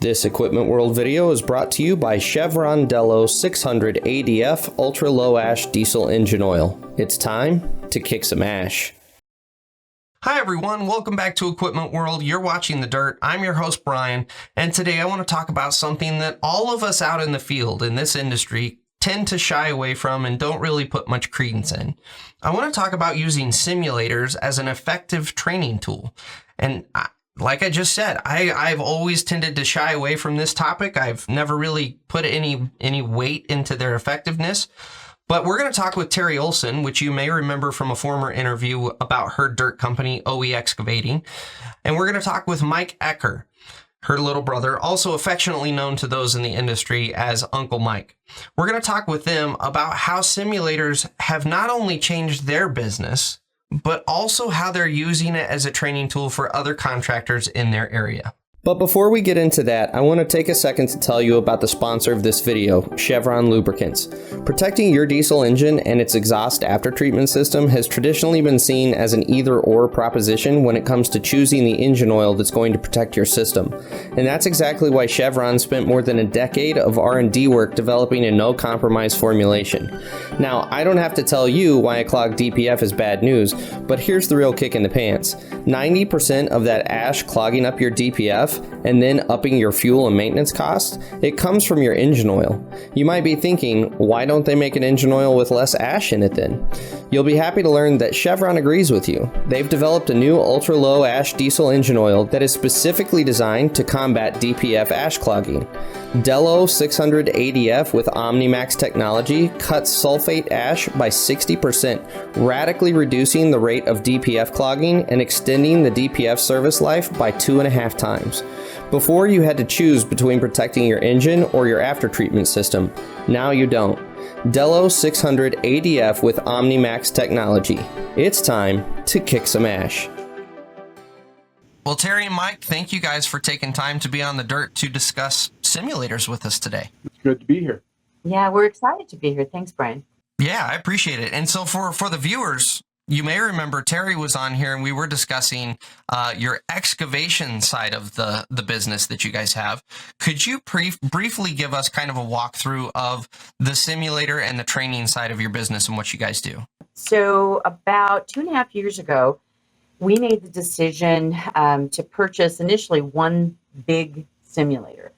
This Equipment World video is brought to you by Chevron Delo 600 ADF Ultra Low Ash Diesel Engine Oil. It's time to kick some ash. Hi everyone, welcome back to Equipment World. You're watching The Dirt. I'm your host Brian, and today I want to talk about something that all of us out in the field in this industry tend to shy away from and don't really put much credence in. I want to talk about using simulators as an effective training tool. And like I just said, I've always tended to shy away from this topic. I've never really put any weight into their effectiveness. But we're going to talk with Terri Olson, which you may remember from a former interview about her dirt company, OE Excavating. And we're going to talk with Mike Eccher, her little brother, also affectionately known to those in the industry as Uncle Mike. We're going to talk with them about how simulators have not only changed their business, but also how they're using it as a training tool for other contractors in their area. But before we get into that, I want to take a second to tell you about the sponsor of this video, Chevron Lubricants. Protecting your diesel engine and its exhaust aftertreatment system has traditionally been seen as an either-or proposition when it comes to choosing the engine oil that's going to protect your system. And that's exactly why Chevron spent more than a decade of R&D work developing a no-compromise formulation. Now, I don't have to tell you why a clogged DPF is bad news, but here's the real kick in the pants. 90% of that ash clogging up your DPF and then upping your fuel and maintenance costs, it comes from your engine oil. You might be thinking, why don't they make an engine oil with less ash in it then? You'll be happy to learn that Chevron agrees with you. They've developed a new ultra low ash diesel engine oil that is specifically designed to combat DPF ash clogging. Delo 600 ADF with OmniMax technology cuts sulfate ash by 60%, radically reducing the rate of DPF clogging and extending the DPF service life by 2.5 times. Before you had to choose between protecting your engine or your aftertreatment system. Now you don't. Delo 600 ADF with OmniMax technology. It's time to kick some ash. Well, Terri and Mike, thank you guys for taking time to be on The Dirt to discuss simulators with us today. It's good to be here. Yeah, we're excited to be here. Thanks, Brian. Yeah, I appreciate it. And so for the viewers, you may remember Terri was on here and we were discussing your excavation side of the business that you guys have. Could you briefly give us kind of a walkthrough of the simulator and the training side of your business and what you guys do? So about 2.5 years ago, we made the decision to purchase initially one big simulator.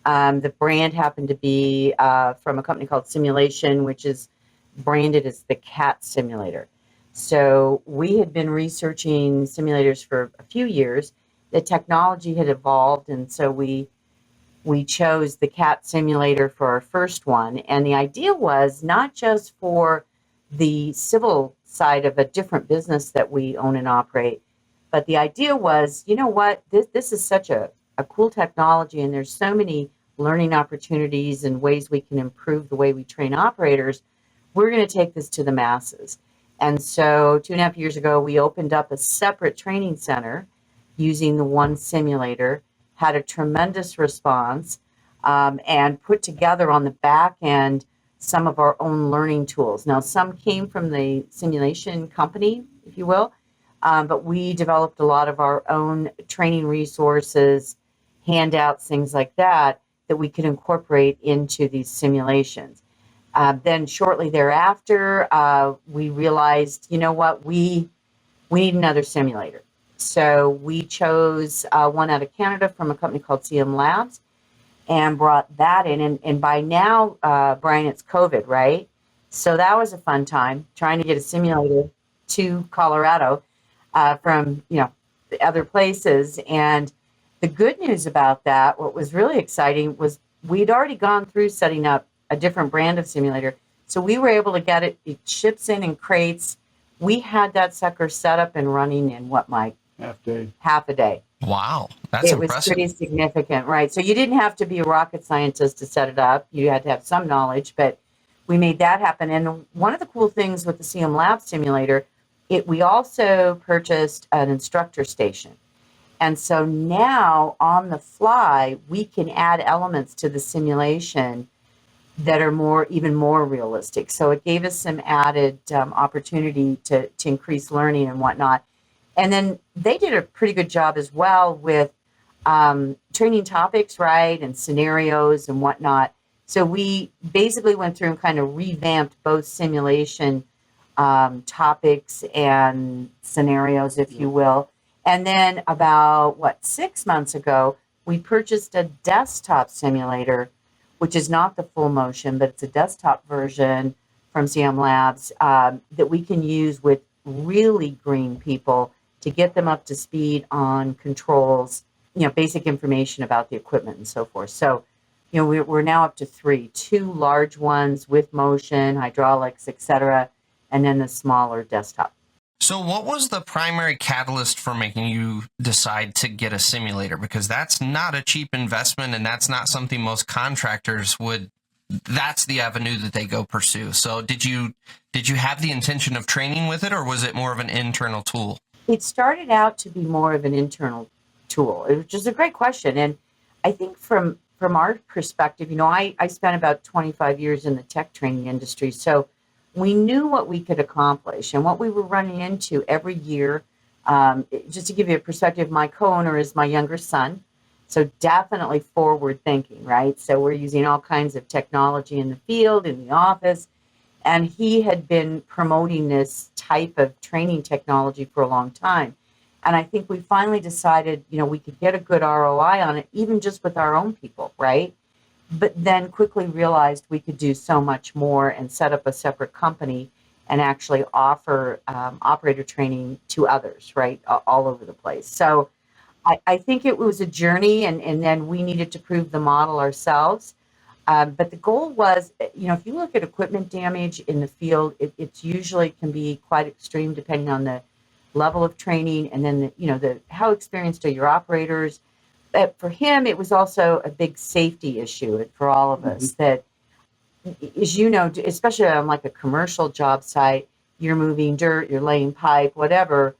The brand happened to be from a company called Simulation, which is branded as the CAT simulator. So we had been researching simulators for a few years. The technology had evolved, and so we chose the CAT simulator for our first one. And the idea was not just for the civil side of a different business that we own and operate, but the idea was, you know what, this is such a cool technology, and there's so many learning opportunities and ways we can improve the way we train operators. We're going to take this to the masses. And so 2.5 years ago, we opened up a separate training center using the one simulator, had a tremendous response, and put together on the back end some of our own learning tools. Now, some came from the simulation company, if you will, but we developed a lot of our own training resources, handouts, things like that we could incorporate into these simulations. Then shortly thereafter, we realized, you know what, we need another simulator. So we chose one out of Canada from a company called CM Labs and brought that in. And by now, Brian, it's COVID, right? So that was a fun time trying to get a simulator to Colorado from, the other places. And the good news about that, what was really exciting was we'd already gone through setting up a different brand of simulator. So we were able to get it. It ships in crates. We had that sucker set up and running in what, Mike? Half a day. Wow, that's impressive. It was pretty significant, right? So you didn't have to be a rocket scientist to set it up. You had to have some knowledge, but we made that happen. And one of the cool things with the CM Lab simulator, we also purchased an instructor station. And so now on the fly, we can add elements to the simulation that are even more realistic. So it gave us some added opportunity to increase learning and whatnot. And then they did a pretty good job as well with training topics, right, and scenarios and whatnot. So we basically went through and kind of revamped both simulation topics and scenarios, if you will. And then about, 6 months ago, we purchased a desktop simulator, which is not the full motion, but it's a desktop version from CM Labs that we can use with really green people to get them up to speed on controls, basic information about the equipment and so forth. So, we're now up to two large ones with motion, hydraulics, etc., and then the smaller desktop. So what was the primary catalyst for making you decide to get a simulator? Because that's not a cheap investment, and that's not something most contractors would, that's the avenue that they go pursue. So did you have the intention of training with it, or was it more of an internal tool? It started out to be more of an internal tool, which is a great question. And I think from our perspective, I spent about 25 years in the tech training industry. So we knew what we could accomplish and what we were running into every year. Just to give you a perspective, my co-owner is my younger son. So definitely forward thinking, right? So we're using all kinds of technology in the field, in the office. And he had been promoting this type of training technology for a long time. And I think we finally decided, we could get a good ROI on it, even just with our own people, right? But then quickly realized we could do so much more and set up a separate company and actually offer operator training to others, right, all over the place. So I think it was a journey, and then we needed to prove the model ourselves. But the goal was, if you look at equipment damage in the field, it's usually can be quite extreme depending on the level of training, and then how experienced are your operators. But for him, it was also a big safety issue for all of us. That, as you know, especially on like a commercial job site, you're moving dirt, you're laying pipe, whatever.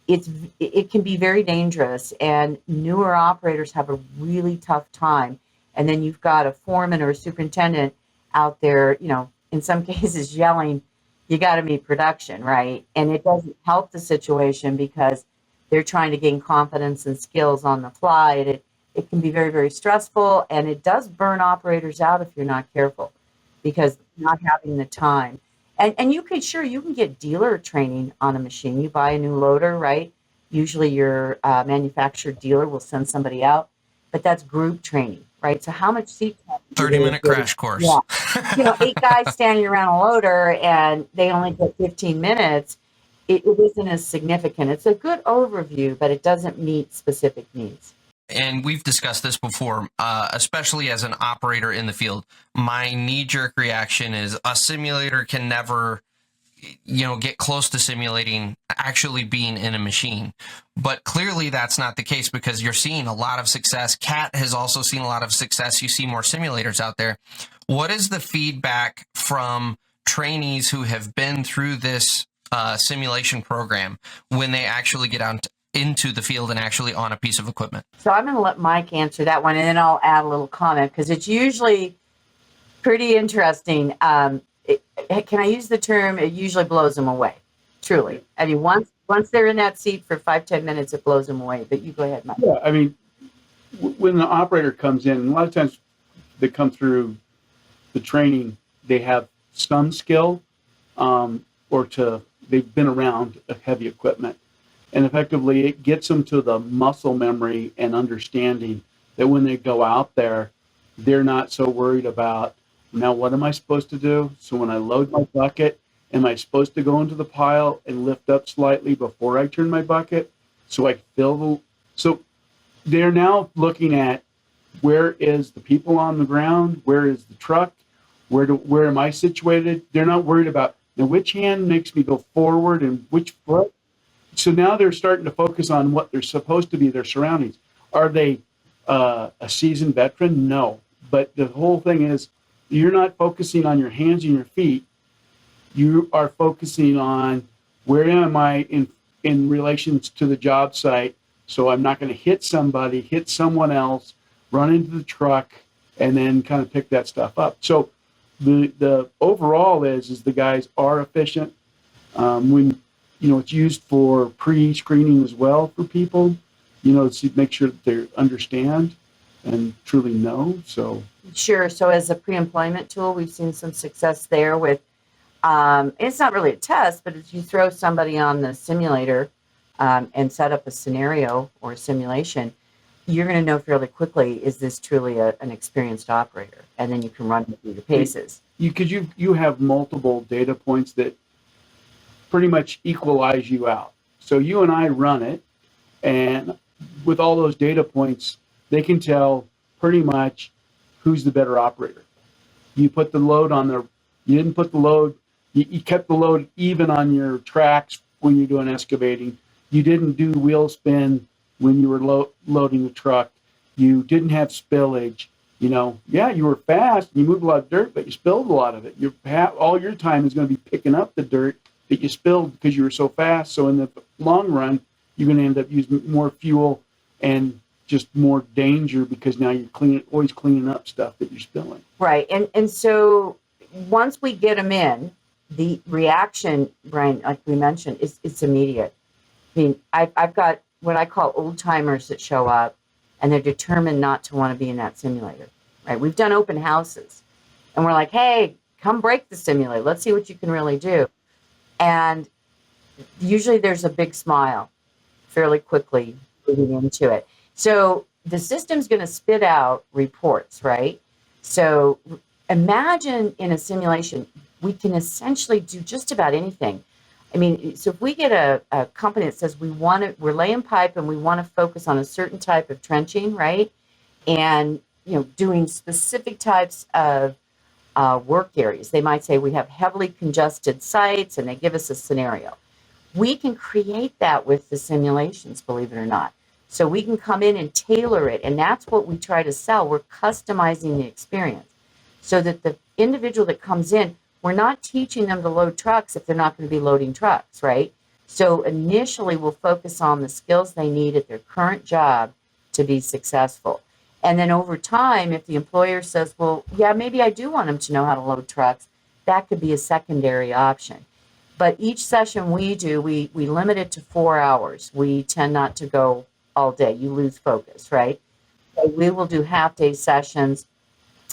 It can be very dangerous, and newer operators have a really tough time. And then you've got a foreman or a superintendent out there, in some cases yelling, "You got to meet production," right? And it doesn't help the situation because they're trying to gain confidence and skills on the fly. And it can be very, very stressful, and it does burn operators out if you're not careful, because not having the time. And you can get dealer training on a machine. You buy a new loader, right? Usually your manufacturer dealer will send somebody out, but that's group training, right? So how much seat time? 30-minute crash course. Yeah. 8 guys standing around a loader and they only get 15 minutes. It isn't as significant. It's a good overview, but it doesn't meet specific needs. And we've discussed this before, especially as an operator in the field. My knee-jerk reaction is a simulator can never, get close to simulating actually being in a machine. But clearly that's not the case, because you're seeing a lot of success. Cat has also seen a lot of success. You see more simulators out there. What is the feedback from trainees who have been through this simulation program when they actually get out into the field and actually on a piece of equipment? So I'm going to let Mike answer that one, and then I'll add a little comment, because it's usually pretty interesting. Can I use the term? It usually blows them away. Truly. I mean, once they're in that seat for 5-10 minutes, it blows them away. But you go ahead, Mike. Yeah, I mean, when the operator comes in, a lot of times they come through the training, they have some skill, they've been around heavy equipment. And effectively, it gets them to the muscle memory and understanding that when they go out there, they're not so worried about, now what am I supposed to do? So when I load my bucket, am I supposed to go into the pile and lift up slightly before I turn my bucket so I fill so they're now looking at, where is the people on the ground? Where is the truck? Where am I situated? They're not worried about, now which hand makes me go forward and which foot. So now they're starting to focus on what they're supposed to be, their surroundings. Are they a seasoned veteran? No. But the whole thing is, you're not focusing on your hands and your feet. You are focusing on, where am I in relations to the job site, so I'm not going to hit somebody, hit someone else, run into the truck, and then kind of pick that stuff up. So the overall is the guys are efficient. When it's used for pre-screening as well for people, to make sure that they understand. and truly know. So Sure. So as a pre-employment tool, we've seen some success there with, it's not really a test, but if you throw somebody on the simulator and set up a scenario or a simulation, you're going to know fairly quickly, is this truly an experienced operator? And then you can run it through your paces. Because you have multiple data points that pretty much equalize you out. So you and I run it, and with all those data points, they can tell pretty much who's the better operator. You put the load on there. You didn't put the load. You kept the load even on your tracks when you're doing excavating. You didn't do wheel spin when you were loading the truck. You didn't have spillage. You know, yeah, you were fast. You moved a lot of dirt, but you spilled a lot of it. All your time is going to be picking up the dirt that you spilled because you were so fast. So in the long run, you're going to end up using more fuel and just more danger because now you're always cleaning up stuff that you're spilling. Right. And so once we get them in, the reaction, Brian, like we mentioned, it's immediate. I mean, I've got what I call old timers that show up and they're determined not to want to be in that simulator, right? We've done open houses and we're like, hey, come break the simulator. Let's see what you can really do. And usually there's a big smile fairly quickly moving into it. So the system's going to spit out reports, right? So imagine in a simulation, we can essentially do just about anything. I mean, so if we get a company that says we're laying pipe and we want to focus on a certain type of trenching, right? And, you know, doing specific types of work areas. They might say we have heavily congested sites and they give us a scenario. We can create that with the simulations, believe it or not. So we can come in and tailor it. And that's what we try to sell. We're customizing the experience so that the individual that comes in, we're not teaching them to load trucks if they're not going to be loading trucks, right? So initially we'll focus on the skills they need at their current job to be successful. And then over time, if the employer says, well, yeah, maybe I do want them to know how to load trucks, that could be a secondary option. But each session we do, we limit it to 4 hours. We tend not to go all day. You lose focus, right? So we will do half-day sessions.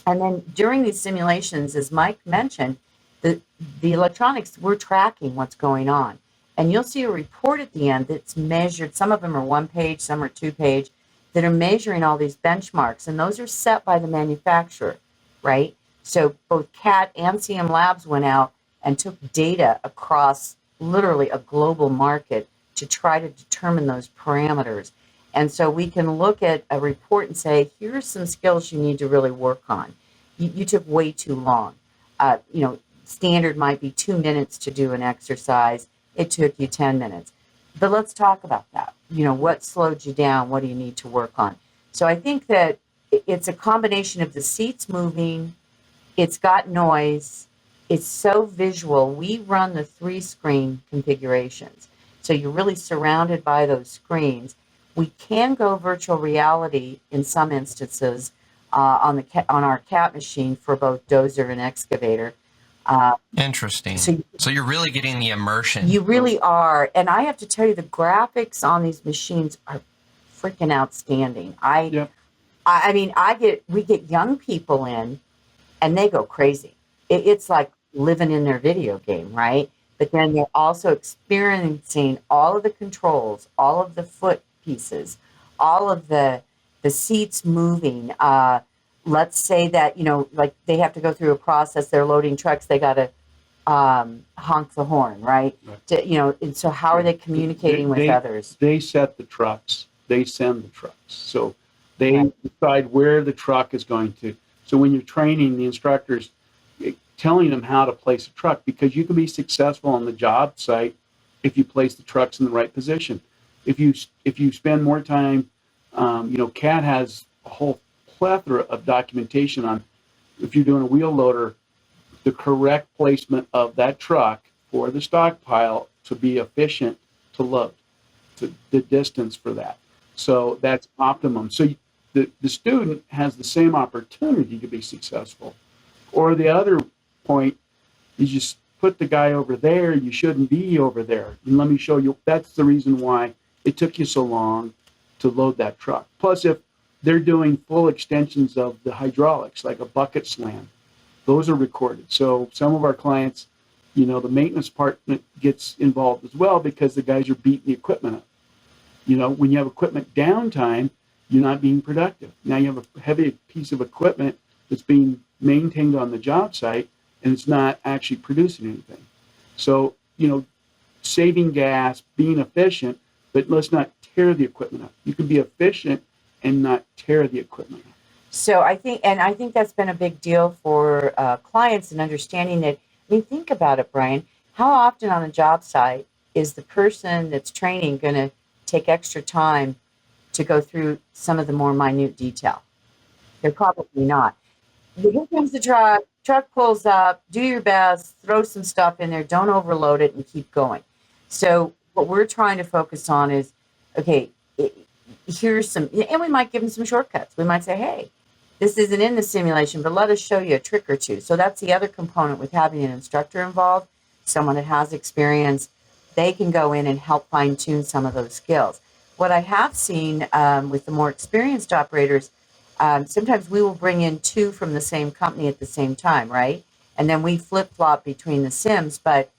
And then during these simulations, as Mike mentioned, the electronics, we're tracking what's going on. And you'll see a report at the end that's measured. Some of them are 1 page, some are 2 page, that are measuring all these benchmarks. And those are set by the manufacturer, right? So both CAT and CM Labs went out and took data across literally a global market to try to determine those parameters. And so we can look at a report and say, here's some skills you need to really work on. You took way too long. Standard might be 2 minutes to do an exercise. It took you 10 minutes. But let's talk about that. You know, what slowed you down? What do you need to work on? So I think that it's a combination of the seats moving. It's got noise. It's so visual. We run the 3-screen configurations. So you're really surrounded by those screens. We can go virtual reality in some instances on our CAT machine for both dozer and excavator. Interesting. So you're really getting the immersion. You really are. And I have to tell you, the graphics on these machines are freaking outstanding. We get young people in and they go crazy. It's like living in their video game, right? But then they're also experiencing all of the controls, all of the foot pieces, all of the seats moving. Let's say that, like they have to go through a process. They're loading trucks. They got to honk the horn, right? And so how are they communicating with others? They set the trucks. They send the trucks. So they decide where the truck is going to. So when you're training the instructors, telling them how to place a truck, because you can be successful on the job site if you place the trucks in the right position. If you spend more time, CAT has a whole plethora of documentation on if you're doing a wheel loader, the correct placement of that truck for the stockpile to be efficient to load, to the distance for that. So that's optimum. So the student has the same opportunity to be successful. Or the other point is just put the guy over there, you shouldn't be over there. And let me show you, that's the reason why it took you so long to load that truck. Plus, if they're doing full extensions of the hydraulics, like a bucket slam. Those are recorded. So some of our clients, the maintenance department gets involved as well because the guys are beating the equipment up. When you have equipment downtime, you're not being productive. Now you have a heavy piece of equipment that's being maintained on the job site and it's not actually producing anything. So, saving gas, being efficient, but let's not tear the equipment up. You can be efficient and not tear the equipment up. So I think that's been a big deal for clients and understanding that. Think about it, Brian. How often on a job site is the person that's training going to take extra time to go through some of the more minute detail? They're probably not. Here comes the truck pulls up, do your best, throw some stuff in there, don't overload it, and keep going. So what we're trying to focus on is, okay, here's some, and we might give them some shortcuts. We might say, hey, this isn't in the simulation, but let us show you a trick or two. So that's the other component with having an instructor involved, someone that has experience. They can go in and help fine tune some of those skills. What I have seen with the more experienced operators, sometimes we will bring in two from the same company at the same time, right? And then we flip-flop between the sims. But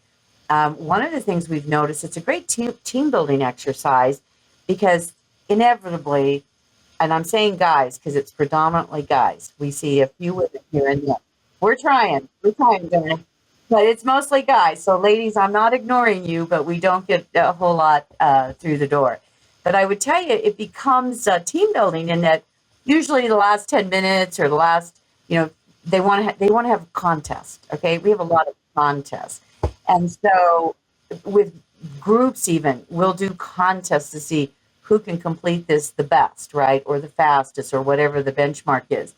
one of the things we've noticed, it's a great team building exercise because inevitably, and I'm saying guys because it's predominantly guys. We see a few women here and there. We're trying, guys. But it's mostly guys. So ladies, I'm not ignoring you, but we don't get a whole lot through the door. But I would tell you, it becomes team building in that usually the last 10 minutes or the last, they want to have a contest. Okay. We have a lot of contests. And so with groups even, we'll do contests to see who can complete this the best, right? Or the fastest or whatever the benchmark is.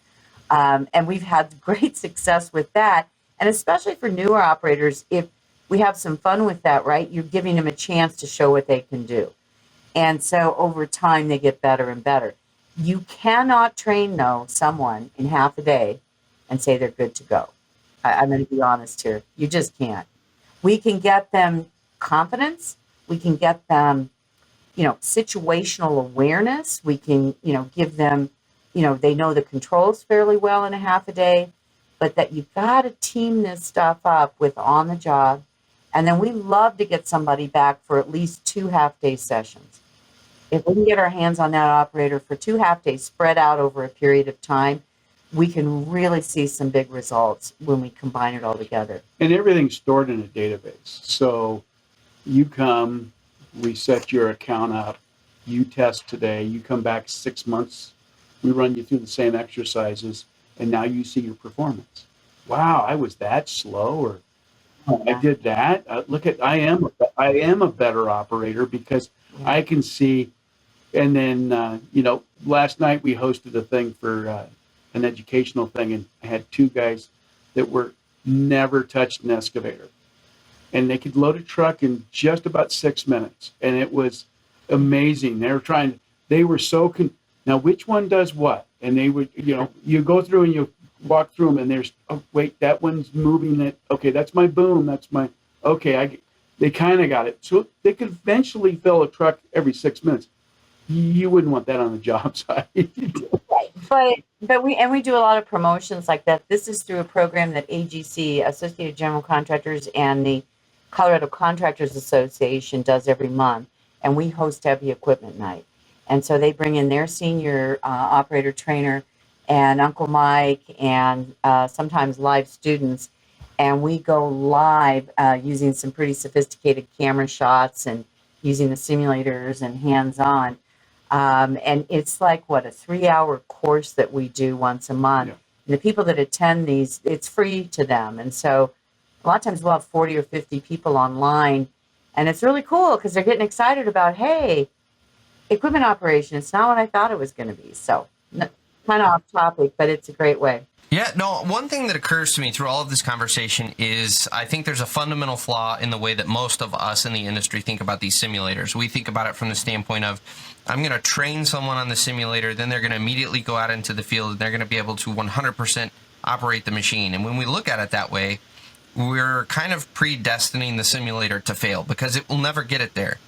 And we've had great success with that. And especially for newer operators, if we have some fun with that, right? You're giving them a chance to show what they can do. And so over time, they get better and better. You cannot train, though, someone in half a day and say they're good to go. I'm going to be honest here. You just can't. We can get them confidence. We can get them, situational awareness. We can, give them, they know the controls fairly well in a half a day, but that you've got to team this stuff up with on the job. And then we love to get somebody back for at least 2 half-day sessions. If we can get our hands on that operator for 2 half-days spread out over a period of time, we can really see some big results when we combine it all together. And everything's stored in a database. So you come, we set your account up, you test today, you come back 6 months, we run you through the same exercises, and now you see your performance. Wow, I was that slow, or I did that. I am a better operator because I can see. And then, last night we hosted a thing for an educational thing, and I had 2 guys that were never touched an excavator, and they could load a truck in just about 6 minutes, and it was amazing. They were so now which one does what, and they would, you go through and you walk through them, and there's, oh wait, that one's moving it. Okay, that's my boom. That's my okay. They kind of got it, so they could eventually fill a truck every 6 minutes. You wouldn't want that on the job site. But we do a lot of promotions like that. This is through a program that AGC, Associated General Contractors, and the Colorado Contractors Association does every month, and we host Heavy Equipment Night. And so they bring in their senior operator trainer and Uncle Mike and sometimes live students, and we go live using some pretty sophisticated camera shots and using the simulators and hands-on. And it's like, a 3-hour course that we do once a month. Yeah. And the people that attend these, it's free to them. And so a lot of times we'll have 40 or 50 people online. And it's really cool because they're getting excited about, hey, equipment operation, it's not what I thought it was going to be. So kind of off topic, but it's a great way. Yeah, no, one thing that occurs to me through all of this conversation is I think there's a fundamental flaw in the way that most of us in the industry think about these simulators. We think about it from the standpoint of, I'm going to train someone on the simulator, then they're going to immediately go out into the field, and they're going to be able to 100% operate the machine. And when we look at it that way, we're kind of predestining the simulator to fail because it will never get it there.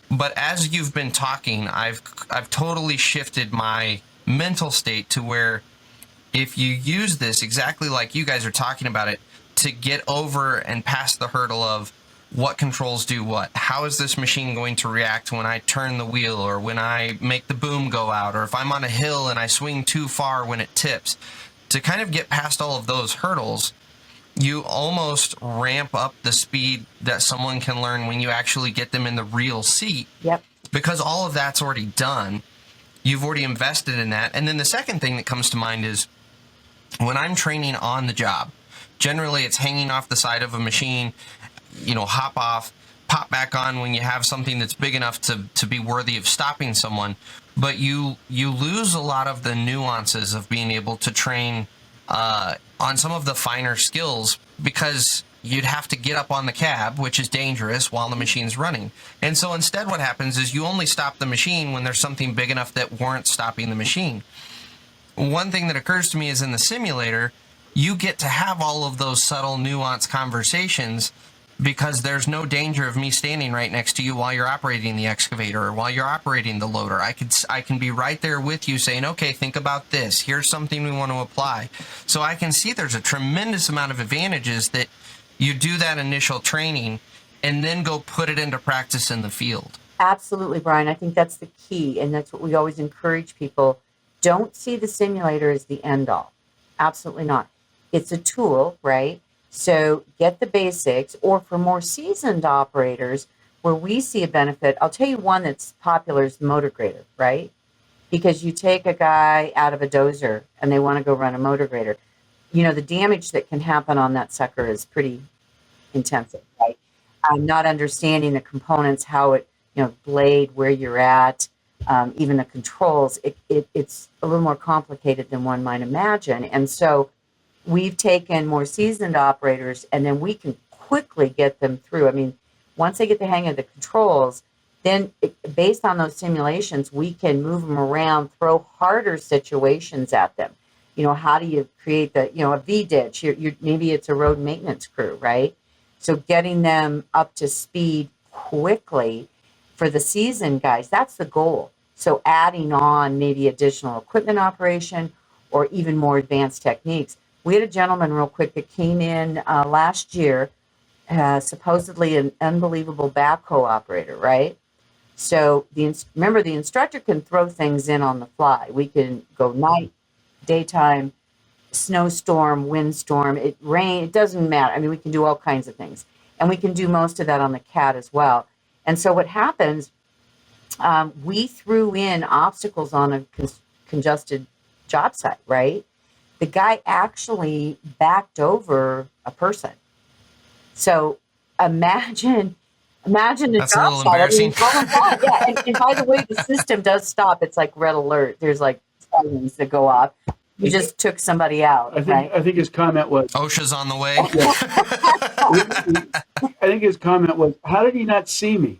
But as you've been talking, I've totally shifted my mental state to where if you use this exactly like you guys are talking about it to get over and past the hurdle of what controls do what, how is this machine going to react when I turn the wheel or when I make the boom go out, or if I'm on a hill and I swing too far when it tips, to kind of get past all of those hurdles, you almost ramp up the speed that someone can learn when you actually get them in the real seat. Yep. Because all of that's already done. You've already invested in that. And then the second thing that comes to mind is when I'm training on the job, generally it's hanging off the side of a machine, hop off, pop back on when you have something that's big enough to be worthy of stopping someone. But you lose a lot of the nuances of being able to train on some of the finer skills because you'd have to get up on the cab, which is dangerous, while the machine's running. And so instead what happens is you only stop the machine when there's something big enough that warrants stopping the machine. One thing that occurs to me is in the simulator, you get to have all of those subtle, nuanced conversations because there's no danger of me standing right next to you while you're operating the excavator or while you're operating the loader. I can be right there with you saying, okay, think about this. Here's something we want to apply. So I can see there's a tremendous amount of advantages that you do that initial training and then go put it into practice in the field. Absolutely, Brian. I think that's the key, and that's what we always encourage people. Don't see the simulator as the end all. Absolutely not. It's a tool, right? So get the basics, or for more seasoned operators, where we see a benefit, I'll tell you one that's popular is the motor grader, right? Because you take a guy out of a dozer and they want to go run a motor grader. The damage that can happen on that sucker is pretty intensive, right? Not understanding the components, how it, blade, where you're at, even the controls, it's a little more complicated than one might imagine. And so we've taken more seasoned operators, and then we can quickly get them through. I mean, once they get the hang of the controls, then based on those simulations, we can move them around, throw harder situations at them. How do you create a V-ditch? Maybe it's a road maintenance crew, right? So getting them up to speed quickly for the seasoned guys, that's the goal. So adding on maybe additional equipment operation or even more advanced techniques. We had a gentleman real quick that came in last year, supposedly an unbelievable backhoe operator, right? So remember, the instructor can throw things in on the fly. We can go night, daytime, snowstorm, windstorm, rain, it doesn't matter. I mean, we can do all kinds of things. And we can do most of that on the CAT as well. And so what happens, we threw in obstacles on a congested job site, right? The guy actually backed over a person. So imagine a That's job a little site. embarrassing. Oh my God, yeah. And by the way, the system does stop. It's like red alert. There's like sirens that go off. You just took somebody out, right? I think his comment was, OSHA's on the way. I think his comment was, how did he not see me?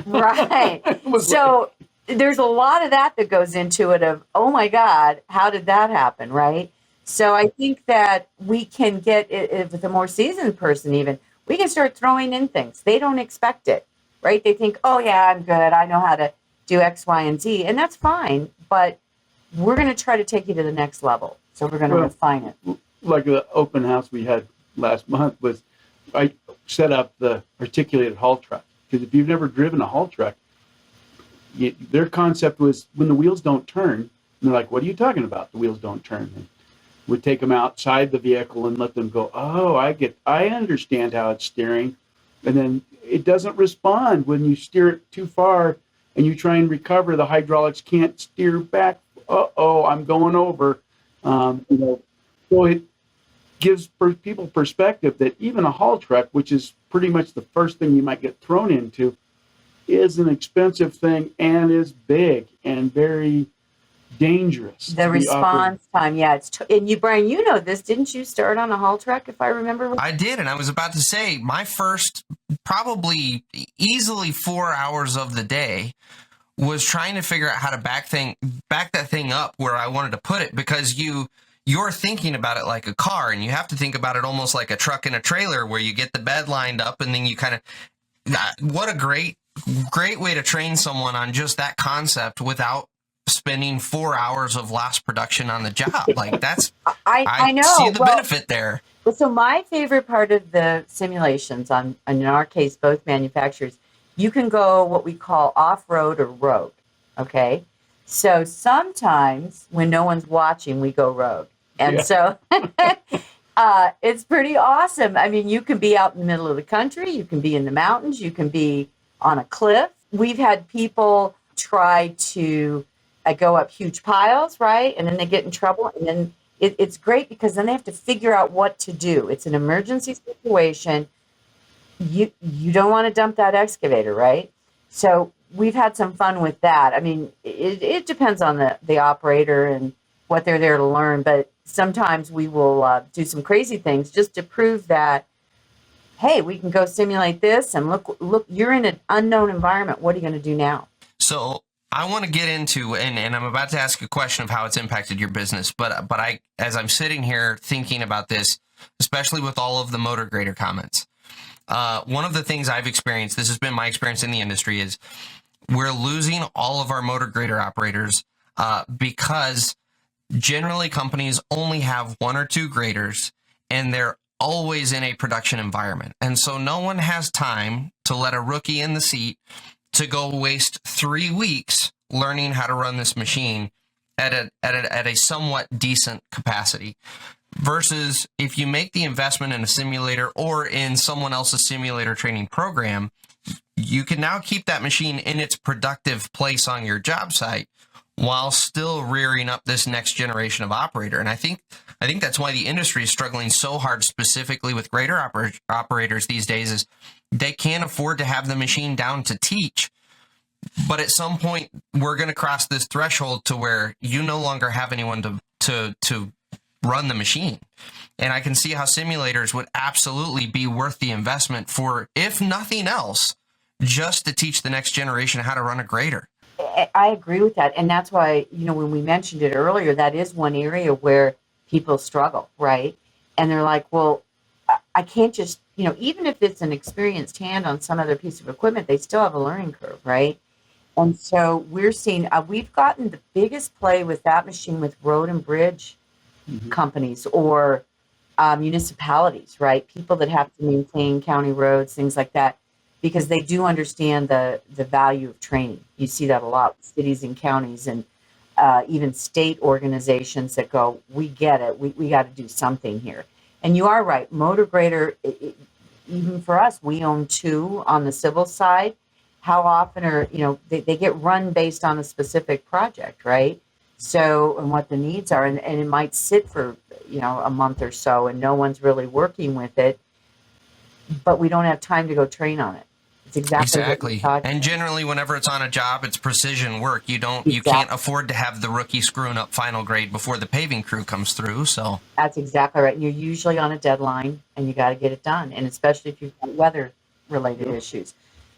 Right. So there's a lot of that goes into it of, oh my God, how did that happen, right? So I think that we can get it with a more seasoned person even, we can start throwing in things. They don't expect it, right? They think, oh yeah, I'm good. I know how to do X, Y, and Z. And that's fine, but we're going to try to take you to the next level. So we're going to refine it. Like the open house we had last month was, I set up the articulated haul truck. Because if you've never driven a haul truck, their concept was when the wheels don't turn, and they're like, what are you talking about? The wheels don't turn. And we'd take them outside the vehicle and let them go, oh, I understand how it's steering. And then it doesn't respond when you steer it too far and you try and recover. The hydraulics can't steer back. Uh-oh, I'm going over. So it gives people perspective that even a haul truck, which is pretty much the first thing you might get thrown into, is an expensive thing and is big and very dangerous. The response time, yeah. And you, Brian, you know this. Didn't you start on a haul truck, if I remember? I did, and I was about to say, my first probably easily 4 hours of the day was trying to figure out how to back that thing up where I wanted to put it, because you're thinking about it like a car, and you have to think about it almost like a truck and a trailer, where you get the bed lined up and then you kind of, what a great way to train someone on just that concept without spending 4 hours of lost production on the job. Like I know. see the benefit there. Well, so my favorite part of the simulations in our case, both manufacturers, you can go what we call off-road or road. Okay. So sometimes when no one's watching, we go road. And so it's pretty awesome. I mean, you can be out in the middle of the country, you can be in the mountains, you can be on a cliff. We've had people try to go up huge piles, right? And then they get in trouble. And then it's great because then they have to figure out what to do. It's an emergency situation. You don't want to dump that excavator, right? So we've had some fun with that. I mean, it depends on the operator and what they're there to learn, but sometimes we will do some crazy things just to prove that, hey, we can go simulate this, and look, you're in an unknown environment. What are you going to do now? So I want to get into, and I'm about to ask a question of how it's impacted your business, but I, as I'm sitting here thinking about this, especially with all of the motor grader comments, one of the things I've experienced, this has been my experience in the industry, is we're losing all of our motor grader operators because generally companies only have 1 or 2 graders, and they're always in a production environment. And so no one has time to let a rookie in the seat to go waste 3 weeks learning how to run this machine at a somewhat decent capacity. Versus if you make the investment in a simulator or in someone else's simulator training program, you can now keep that machine in its productive place on your job site while still rearing up this next generation of operator. And I think that's why the industry is struggling so hard, specifically with grader operators these days, is they can't afford to have the machine down to teach. But at some point, we're going to cross this threshold to where you no longer have anyone to run the machine. And I can see how simulators would absolutely be worth the investment for, if nothing else, just to teach the next generation how to run a grader. I agree with that. And that's why, when we mentioned it earlier, that is one area where people struggle, right? And they're like, well, I can't just, even if it's an experienced hand on some other piece of equipment, they still have a learning curve, right? And so we're seeing, we've gotten the biggest play with that machine with road and bridge companies or municipalities, right? People that have to maintain county roads, things like that, because they do understand the value of training. You see that a lot with cities and counties and even state organizations that go, we get it, we got to do something here. And you are right, motor grader, even for us, we own 2 on the civil side. How often are, they get run based on a specific project, right? So, and what the needs are, and it might sit for, a month or so and no one's really working with it, but we don't have time to go train on it. It's exactly. And generally, whenever it's on a job, it's precision work. You can't afford to have the rookie screwing up final grade before the paving crew comes through. So that's exactly right. You're usually on a deadline, and you got to get it done. And especially if you've got weather-related issues.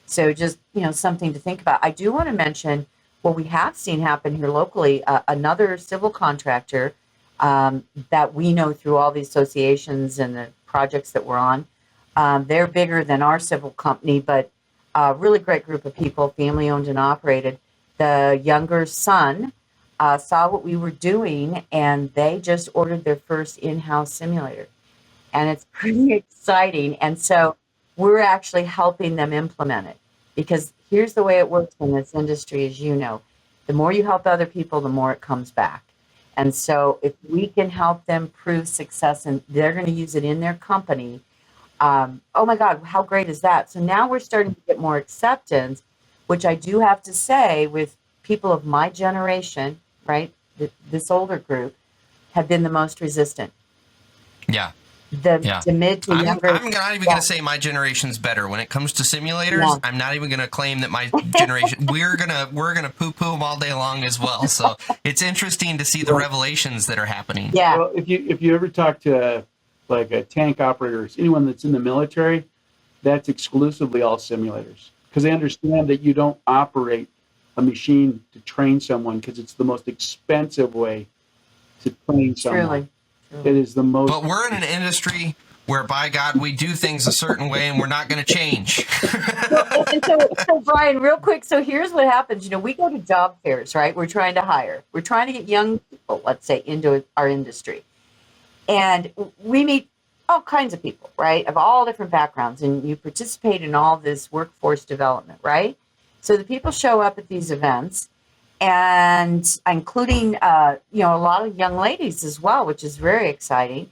So just something to think about. I do want to mention what we have seen happen here locally. Another civil contractor that we know through all the associations and the projects that we're on. They're bigger than our civil company, but a really great group of people, family owned and operated. The younger son saw what we were doing, and they just ordered their first in-house simulator. And it's pretty exciting. And so we're actually helping them implement it, because here's the way it works in this industry, as you know. The more you help other people, the more it comes back. And so if we can help them prove success and they're going to use it in their company, oh my God, how great is that? So now we're starting to get more acceptance, which I do have to say with people of my generation, right? This older group have been the most resistant. Yeah. The mid to younger. I'm not even going to say my generation's better when it comes to simulators. Yeah. I'm not even going to claim that my generation. we're gonna poo-poo them all day long as well. So it's interesting to see the revelations that are happening. Yeah. Well, if you ever talk to like a tank operators, anyone that's in the military, that's exclusively all simulators, because they understand that you don't operate a machine to train someone, because it's the most expensive way to train someone. Truly. It is the most. But we're in an industry where by God, we do things a certain way and we're not going to change. So Brian, real quick. So here's what happens. You know, we go to job fairs, right? We're trying to hire. We're trying to get young people, let's say, into our industry. And we meet all kinds of people, right? Of all different backgrounds. And you participate in all this workforce development, right? So the people show up at these events, and including, a lot of young ladies as well, which is very exciting.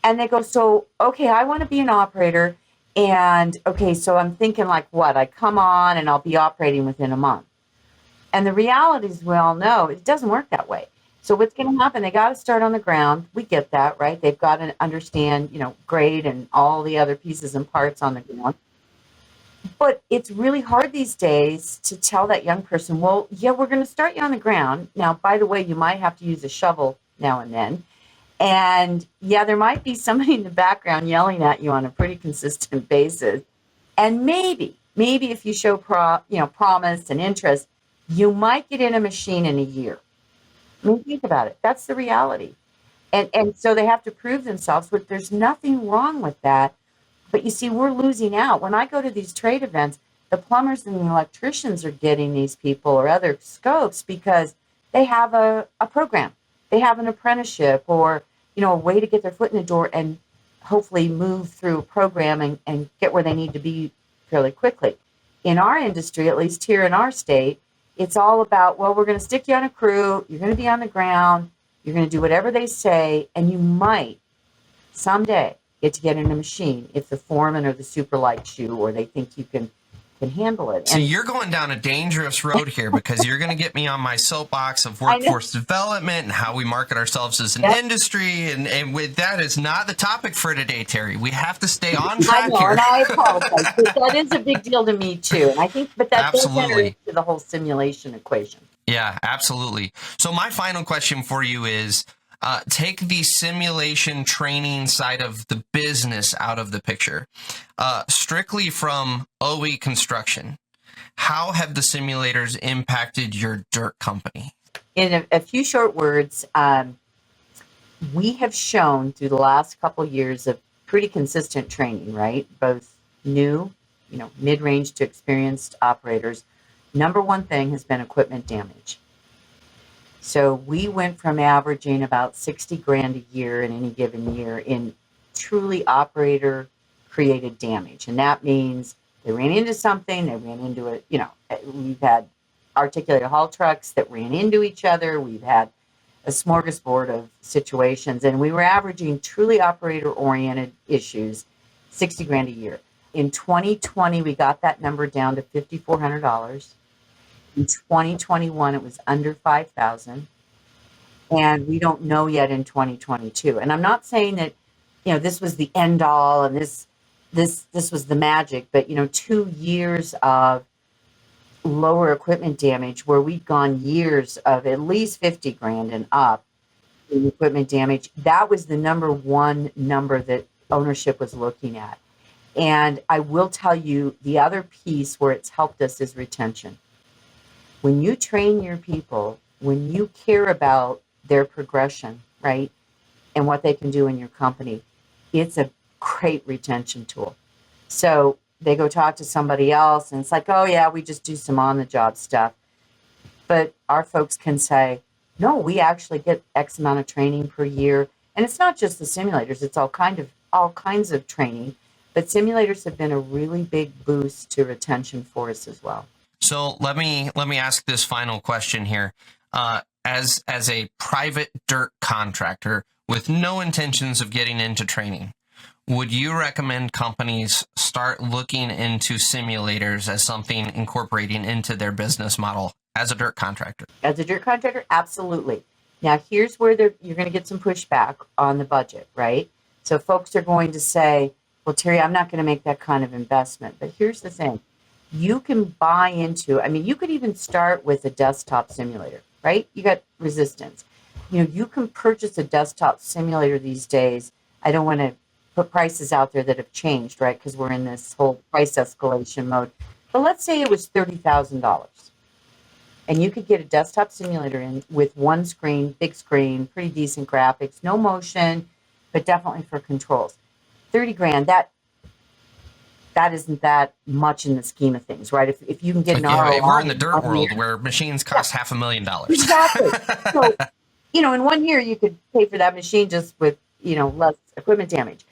And they go, so, okay, I want to be an operator. And okay, so I'm thinking like what? I come on and I'll be operating within a month. And the reality is we all know it doesn't work that way. So what's going to happen? They got to start on the ground. We get that, right? They've got to understand, grade and all the other pieces and parts on the ground. But it's really hard these days to tell that young person, well, yeah, we're going to start you on the ground. Now, by the way, you might have to use a shovel now and then. And yeah, there might be somebody in the background yelling at you on a pretty consistent basis. And maybe if you show promise and interest, you might get in a machine in a year. I mean, think about it. That's the reality. And so they have to prove themselves, but there's nothing wrong with that. But you see, we're losing out. When I go to these trade events, the plumbers and the electricians are getting these people or other scopes because they have a program. They have an apprenticeship or, a way to get their foot in the door and hopefully move through a program and get where they need to be fairly quickly. In our industry, at least here in our state, it's all about, well, we're going to stick you on a crew. You're going to be on the ground. You're going to do whatever they say. And you might someday get to get in a machine if the foreman or the super likes you or they think you can handle it. So you're going down a dangerous road here because you're going to get me on my soapbox of workforce development and how we market ourselves as an industry. And with that is not the topic for today, Terri. We have to stay on track here. And I apologize, but that is a big deal to me too. And I think, but that does enter into the whole simulation equation. Yeah, absolutely. So my final question for you is, take the simulation training side of the business out of the picture. Strictly from OE construction, how have the simulators impacted your dirt company? In a few short words, we have shown through the last couple of years of pretty consistent training, right? Both new, mid-range to experienced operators. Number one thing has been equipment damage. So we went from averaging about 60 grand a year in any given year in truly operator created damage. And that means they ran into something, they ran into it, we've had articulated haul trucks that ran into each other. We've had a smorgasbord of situations, and we were averaging truly operator oriented issues, 60 grand a year. In 2020, we got that number down to $5,400. In 2021, it was under 5,000, and we don't know yet in 2022. And I'm not saying that, this was the end all and this was the magic, but 2 years of lower equipment damage where we'd gone years of at least 50 grand and up in equipment damage. That was the number one number that ownership was looking at. And I will tell you the other piece where it's helped us is retention. When you train your people, when you care about their progression, right, and what they can do in your company, it's a great retention tool. So they go talk to somebody else, and it's like, oh, yeah, we just do some on-the-job stuff. But our folks can say, no, we actually get X amount of training per year. And it's not just the simulators. It's all kinds of training. But simulators have been a really big boost to retention for us as well. So let me ask this final question here. As a private dirt contractor with no intentions of getting into training, would you recommend companies start looking into simulators as something incorporating into their business model as a dirt contractor? As a dirt contractor, absolutely. Now, here's where you're going to get some pushback on the budget, right? So folks are going to say, well, Terri, I'm not going to make that kind of investment. But here's the thing. You can buy into, you could even start with a desktop simulator, right? You got resistance. You can purchase a desktop simulator these days. I don't want to put prices out there that have changed, right? Because we're in this whole price escalation mode. But let's say it was $30,000. And you could get a desktop simulator in with one screen, big screen, pretty decent graphics, no motion, but definitely for controls. 30 grand, that isn't that much in the scheme of things, right? If you can get an ROI. We're in the dirt world where machines cost $500,000. Exactly. So, in 1 year, you could pay for that machine just with, less equipment damage.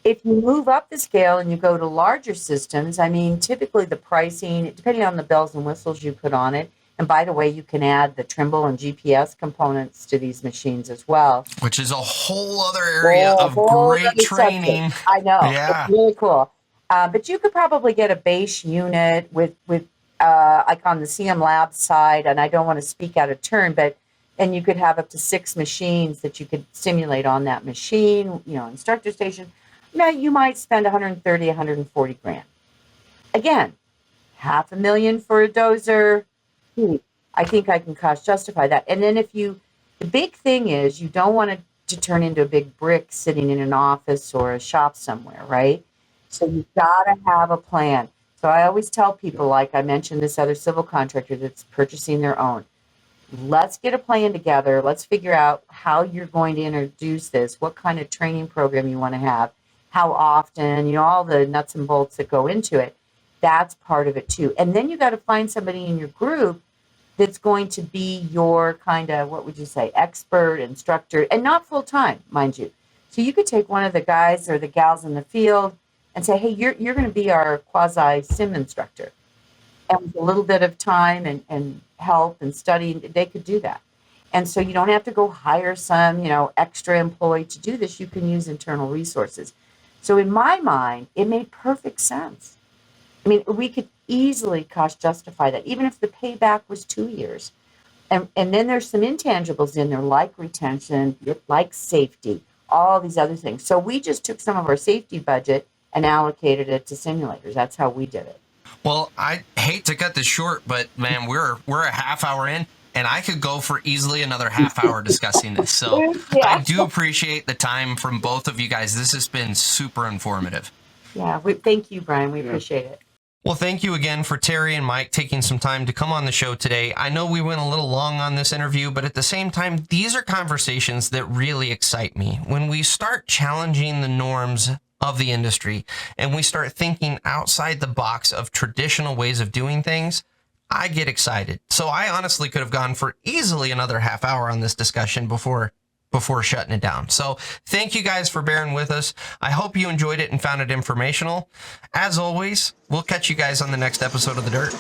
If you move up the scale and you go to larger systems, I mean, typically the pricing, depending on the bells and whistles you put on it, and by the way, you can add the Trimble and GPS components to these machines as well. Which is a whole other area of great training. Subject. I know. Yeah. It's really cool. But you could probably get a base unit with like on the CM Lab side, and I don't want to speak out of turn, and you could have up to 6 machines that you could simulate on that machine, instructor station. Now you might spend 130, 140 grand. Again, $500,000 for a dozer. I think I can cost justify that. And then the big thing is you don't want it to turn into a big brick sitting in an office or a shop somewhere, right? So you've got to have a plan. So I always tell people, like I mentioned this other civil contractor that's purchasing their own, let's get a plan together. Let's figure out how you're going to introduce this, what kind of training program you want to have, how often, all the nuts and bolts that go into it. That's part of it too. And then you got to find somebody in your group that's going to be your kind of, what would you say, expert, instructor, and not full time, mind you. So you could take one of the guys or the gals in the field and say, hey, you're going to be our quasi sim instructor. And with a little bit of time and help and study, they could do that. And so you don't have to go hire some, extra employee to do this. You can use internal resources. So in my mind, it made perfect sense. I mean, we could easily cost justify that, even if the payback was 2 years. And then there's some intangibles in there, like retention, like safety, all these other things. So we just took some of our safety budget and allocated it to simulators. That's how we did it. Well, I hate to cut this short, but man, we're a half hour in, and I could go for easily another half hour discussing this. So Yeah. I do appreciate the time from both of you guys. This has been super informative. Yeah, thank you, Brian. We appreciate it. Well, thank you again for Terri and Mike taking some time to come on the show today. I know we went a little long on this interview, but at the same time, these are conversations that really excite me. When we start challenging the norms of the industry and we start thinking outside the box of traditional ways of doing things, I get excited. So I honestly could have gone for easily another half hour on this discussion before shutting it down. So thank you guys for bearing with us. I hope you enjoyed it and found it informational. As always, we'll catch you guys on the next episode of The Dirt.